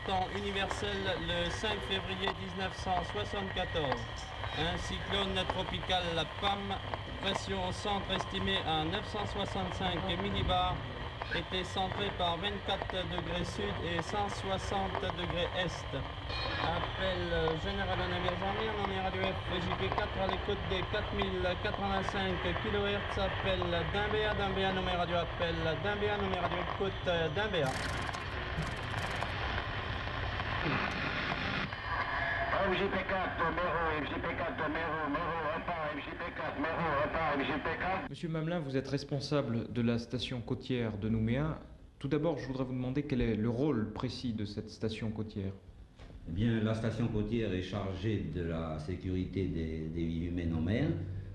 temps universel le 5 février 1974. Un cyclone tropical PAM, pression au centre estimée à 965 millibars, était centré par 24 degrés sud et 160 degrés est. Appel général en Amérique, on est radio FJP4 à l'écoute des 4085 kHz. Appel d'un BA, nommé radio appel d'un BA, nommé radio écoute d'un BA. FJP4, Méro, FJP4, Méro, repas, FJP4, Méro, repas, FJP4. Monsieur Mamelin, vous êtes responsable de la station côtière de Nouméa. Tout d'abord, je voudrais vous demander quel est le rôle précis de cette station côtière. Eh bien, la station côtière est chargée de la sécurité des vies humaines en mer.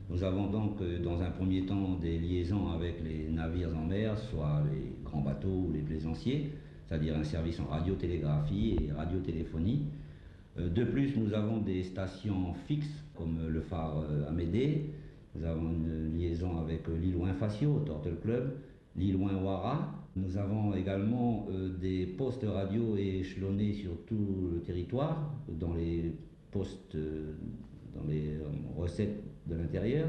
Nous avons donc, dans un premier temps, des liaisons avec les navires en mer, soit les grands bateaux ou les plaisanciers, c'est-à-dire un service en radiotélégraphie et radiotéléphonie. De plus, nous avons des stations fixes, comme le phare Amédée. Nous avons une liaison avec l'île Ouin-Facio, Turtle Club, l'île Ouin-Ouara. Nous avons également des postes radio échelonnés sur tout le territoire, dans les postes, dans les recettes de l'intérieur.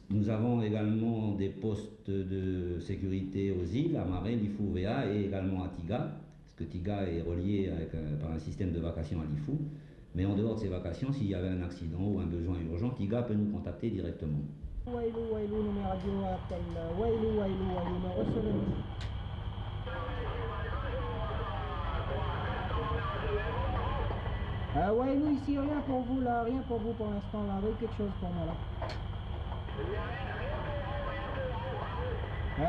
Nous avons également des postes de sécurité aux îles, à Marais, Lifou, Véa et également à Tiga. Parce que Tiga est relié par un système de vacation à Lifou. Mais en dehors de ces vacations, s'il y avait un accident ou un besoin urgent, Tiga peut nous contacter directement. Wailou, nommé radio appel Wailou, me recevez-nous. Wailou, ici, rien pour vous là, rien pour vous pour l'instant là, avec quelque chose pour moi là.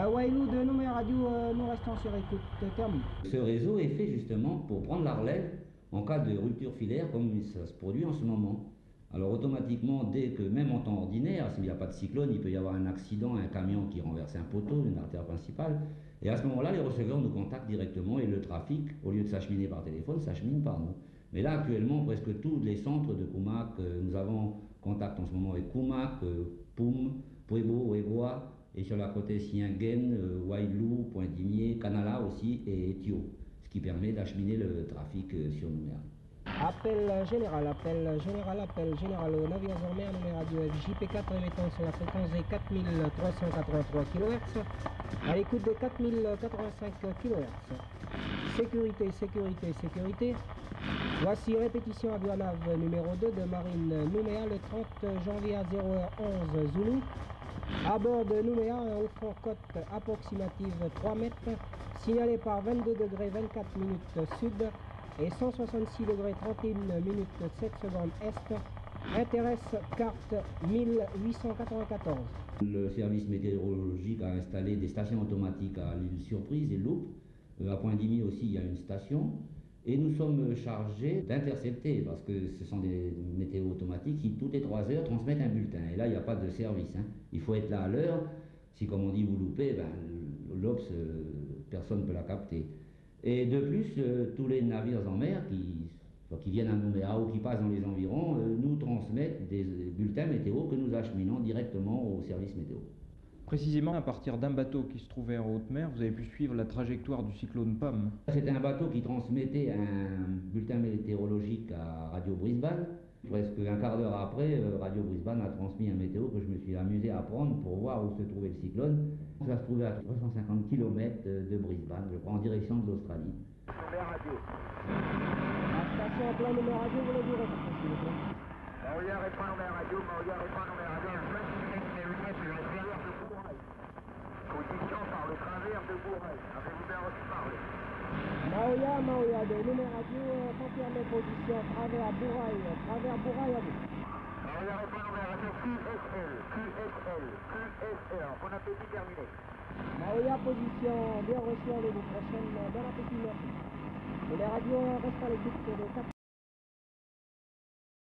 Wailou de Nouméa Radio, nous restons sur écoute, terminé. Ce réseau est fait justement pour prendre la relève en cas de rupture filaire comme ça se produit en ce moment. Alors automatiquement, dès que même en temps ordinaire, s'il n'y a pas de cyclone, il peut y avoir un accident, un camion qui renverse un poteau, une artère principale. Et à ce moment-là, les receveurs nous contactent directement et le trafic, au lieu de s'acheminer par téléphone, s'achemine par nous. Mais là, actuellement, presque tous les centres de Koumak, nous avons contact en ce moment avec Koumak, Poum, Puebo, Ouegoa, et sur la côte Siengen, Wailou, Pointe-Dimier, Canala aussi, et Etio, ce qui permet d'acheminer le trafic sur Nouméa. Appel général au navire en mer, nommé radio FJP4 émettant sur la fréquence des 4383 kHz, à l'écoute des 4085 kHz. Sécurité. Voici répétition avionnave numéro 2 de Marine Nouméa le 30 janvier à 0h11 Zulu. À bord de Nouméa, un haut front côte approximative 3 mètres, signalé par 22 degrés 24 minutes sud et 166 degrés 31 minutes 7 secondes est, intéresse carte 1894. Le service météorologique a installé des stations automatiques à l'île Surprise et Loupe. À Pointe-Dimier aussi, il y a une station. Et nous sommes chargés d'intercepter, parce que ce sont des météos automatiques qui, toutes les 3 heures, transmettent un bulletin. Et là, il n'y a pas de service. Il faut être là à l'heure. Si, comme on dit, vous loupez, l'Obs, personne ne peut la capter. Et de plus, tous les navires en mer qui viennent à Nouméa ou qui passent dans les environs, nous transmettent des bulletins météo que nous acheminons directement au service météo. Précisément, à partir d'un bateau qui se trouvait en haute mer, vous avez pu suivre la trajectoire du cyclone PAM. C'était un bateau qui transmettait un bulletin météorologique à Radio Brisbane. Presque un quart d'heure après, Radio Brisbane a transmis un météo que je me suis amusé à prendre pour voir où se trouvait le cyclone. Ça se trouvait à 350 km de Brisbane, je crois, en direction de l'Australie. Radio. La station en plein numéro radio, vous le direz, s'il vous plaît. Maria répond numéro radio, Maria répond numéro radio, la place est lumière sur le travers de Bourrail. Position par le travers de Bourrail. Avez-vous bien reçu parler? Maoya de numéro radio, confirmé position, travers Bourrail à vous. Maria répond numéro radio, QSL, bon appétit terminé. Maoya, position, bien reçu, rendez-vous prochaine, bon appétit, merci. Et les radios restent à l'écoute de 4